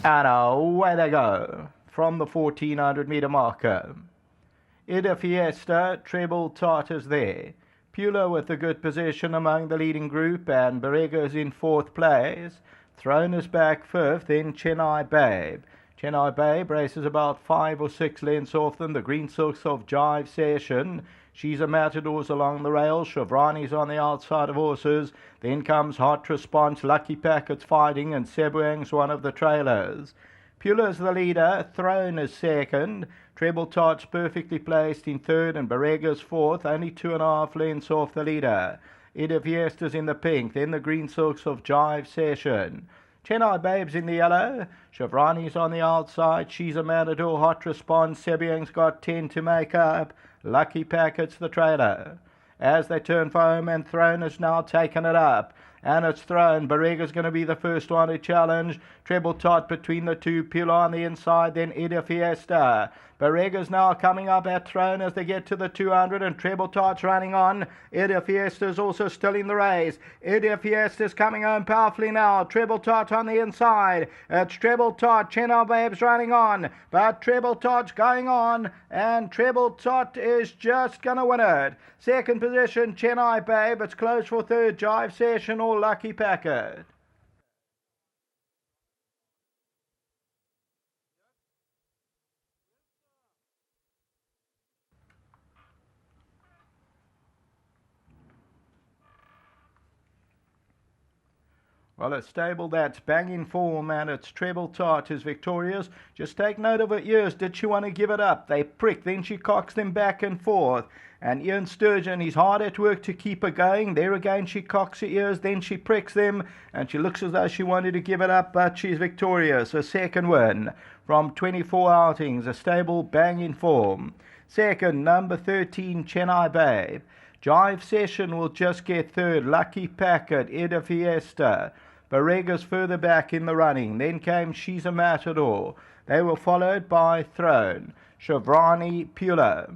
And away they go from the 1400 meter marker. Ida Fiesta, Treble TOT is there. Pula with a good position among the leading group, and Barrega's in fourth place. Throne is back fifth, then Chennai Babe. Chennai Babe races about 5 or 6 lengths off them. The Green Silks of Jive Session. She's a Matadors along the rail. Chevrani's on the outside of horses. Then comes Hot Response, Lucky Packets fighting, and Sebuang's one of the trailers. Pula's the leader, Throne is second, Treble TOT's perfectly placed in third, and Barrega's fourth, only 2.5 lengths off the leader. Ida Fiesta's in the pink, then the Green Silks of Jive Session. Chennai Babe's in the yellow, Chevrani's on the outside, She's a Matador, Hot Response, Sebuang's got 10 to make up, Lucky Packets the trailer. As they turn for home, and Throne has now taken it up. And it's Throne. Barrega's going to be the first one to challenge. Treble TOT between the two. Pula on the inside, then Ida Fiesta. Barrega's now coming up at Throne as they get to the 200, and Treble TOT's running on. Ida Fiesta's also still in the race. Ida Fiesta's coming home powerfully now. Treble TOT on the inside. It's Treble TOT. Chennai Babe's running on, but Treble TOT's going on, and Treble TOT is just going to win it. Second position, Chennai Babe. It's close for third, Jive Session or Lucky Packet. Well, a stable that's banging form, and it's Treble TOT is victorious. Just take note of her ears. Did she want to give it up? They prick, then she cocks them back and forth. And Ian Sturgeon, he's hard at work to keep her going. There again, she cocks her ears, then she pricks them, and she looks as though she wanted to give it up, but she's victorious. A second win from 24 outings, a stable banging form. Second, number 13, Chennai Babe. Jive Session will just get third. Lucky Packet, Ida Fiesta. Barrega's further back in the running. Then came She's a Matador. They were followed by Throne, Chevrani, Pula.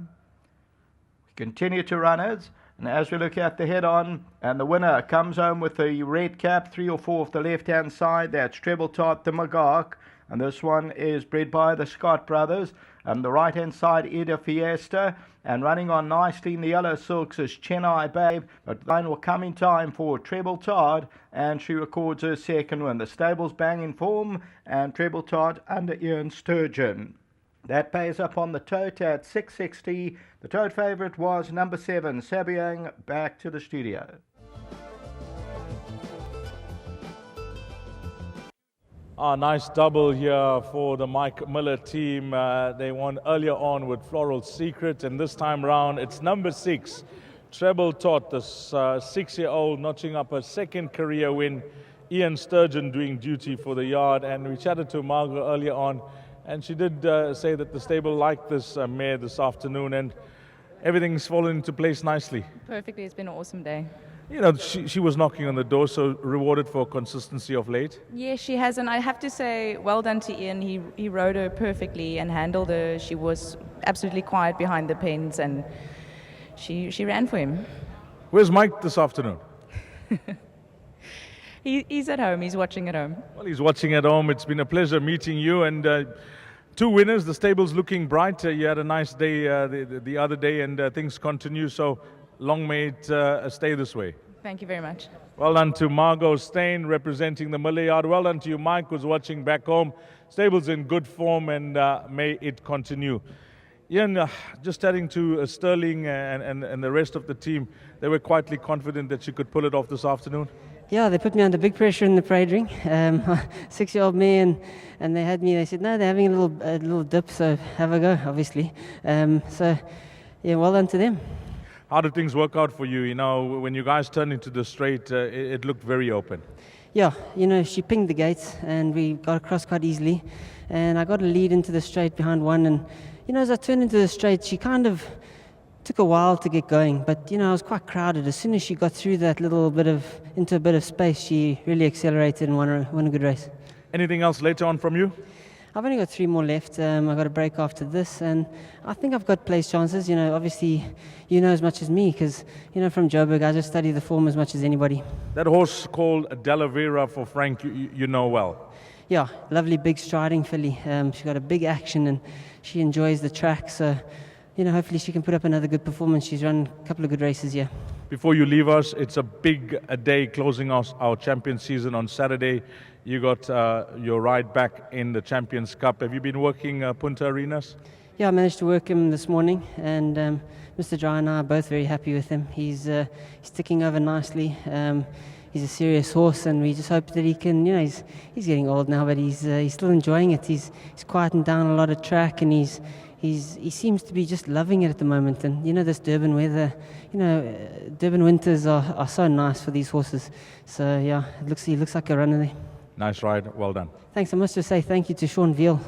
Continue to runners, and as we look at the head-on, and the winner comes home with the red cap, 3 or 4 off the left-hand side. That's Treble TOT, the Magog, and this one is bred by the Scott brothers. And the right-hand side, Ida Fiesta, and running on nicely in the yellow silks is Chennai Babe, but the line will come in time for Treble TOT, and she records her second win. The stable's bang in form, and Treble TOT under Ian Sturgeon. That pays up on the TOT at 660. The TOT favourite was number 7, Sebuang. Back to the studio. Nice double here for the Mike Miller team. They won earlier on with Floral Secret, and this time round it's number 6, Treble TOT, this 6-year-old notching up a second career win. Ian Sturgeon doing duty for the yard, and we chatted to Margaret earlier on, and she did say that the stable liked this mare this afternoon, and everything's fallen into place nicely. Perfectly, it's been an awesome day. You know, she was knocking on the door, so rewarded for consistency of late. Yeah, she has, and I have to say, well done to Ian. He rode her perfectly and handled her. She was absolutely quiet behind the pens, and she ran for him. Where's Mike this afternoon? He's at home. He's watching at home. Well, he's watching at home. It's been a pleasure meeting you, and 2 winners. The stable's looking bright. You had a nice day the other day, and things continue, so long may it stay this way. Thank you very much. Well done to Margot Steyn representing the Miller Yard. Well done to you, Mike, who's watching back home. Stable's in good form, and may it continue. Ian, just adding to Sterling and the rest of the team, they were quietly confident that you could pull it off this afternoon. Yeah, they put me under big pressure in the parade ring. 6-year-old me, and they had me. They said, no, they're having a little dip, so have a go, obviously. So, yeah, well done to them. How did things work out for you? You know, when you guys turned into the straight, it looked very open. Yeah, you know, she pinged the gates, and we got across quite easily. And I got a lead into the straight behind one, and, you know, as I turned into the straight, she kind of took a while to get going, but, you know, I was quite crowded. As soon as she got through that into a bit of space, she really accelerated and won a good race. Anything else later on from you? I've only got 3 more left. I've got a break after this, and I think I've got place chances. You know, obviously, you know as much as me, because, you know, from Joburg, I just study the form as much as anybody. That horse called Delavera for Frank, you know well. yeah, lovely big striding filly. She's got a big action and she enjoys the track. So, hopefully she can put up another good performance. She's run a couple of good races here. Before you leave us, it's a big day closing our champion season on Saturday. You got your ride back in the Champions Cup. Have you been working Punta Arenas? Yeah, I managed to work him this morning, and Mr. Dry and I are both very happy with him. He's ticking over nicely. He's a serious horse, and we just hope that he can. He's getting old now, but he's still enjoying it. He's quietened down a lot of track, and he seems to be just loving it at the moment. And this Durban weather, Durban winters are so nice for these horses. So yeah, he looks like a runner there. Nice ride, well done. Thanks. I must just say thank you to Sean Veal.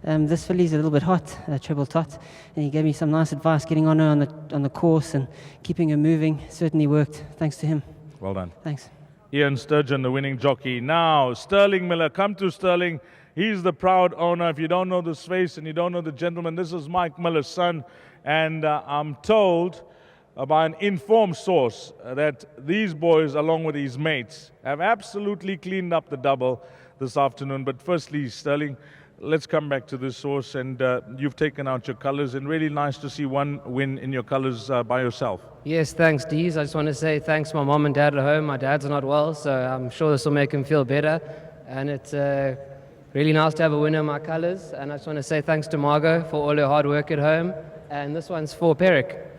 This filly's a little bit hot, treble tot, and he gave me some nice advice getting on her on the course and keeping her moving. Certainly worked. Thanks to him. Well done. Thanks. Ian Sturgeon, the winning jockey. Now, Sterling Miller. Come to Sterling. He's the proud owner. If you don't know this face and you don't know the gentleman, this is Mike Miller's son. And I'm told by an informed source that these boys, along with his mates, have absolutely cleaned up the double this afternoon. But firstly, Sterling, let's come back to this horse. And you've taken out your colours, and really nice to see one win in your colours by yourself. Yes, thanks, Dees. I just want to say thanks to my mom and dad at home. My dad's not well, so I'm sure this will make him feel better. And it's really nice to have a winner in my colours. And I just want to say thanks to Margot for all her hard work at home. And this one's for Peric.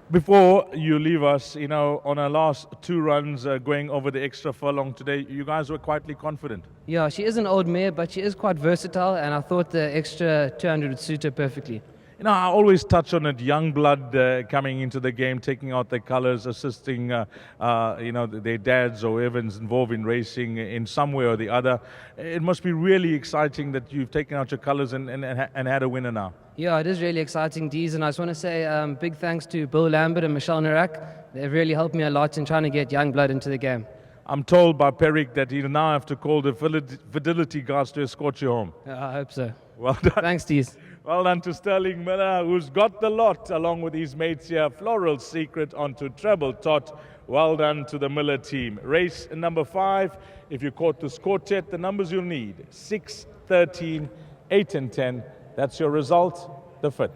Before you leave us, on our last two runs going over the extra furlong today, you guys were quietly confident. Yeah, she is an old mare, but she is quite versatile, and I thought the extra 200 would suit her perfectly. I always touch on it, young blood coming into the game, taking out their colours, assisting, their dads or whoever's involved in racing in some way or the other. It must be really exciting that you've taken out your colours and had a winner now. Yeah, it is really exciting, Dees, and I just want to say big thanks to Bill Lambert and Michelle Narak. They've really helped me a lot in trying to get young blood into the game. I'm told by Peric that he'll now have to call the fidelity guards to escort you home. I hope so. Well done. Thanks, Dees. Well done to Sterling Miller, who's got the lot along with his mates here. Floral Secret onto Treble Tot. Well done to the Miller team. Race number 5. If you caught this quartet, the numbers you'll need: 6, 13, 8 and 10. That's your result, the 5th.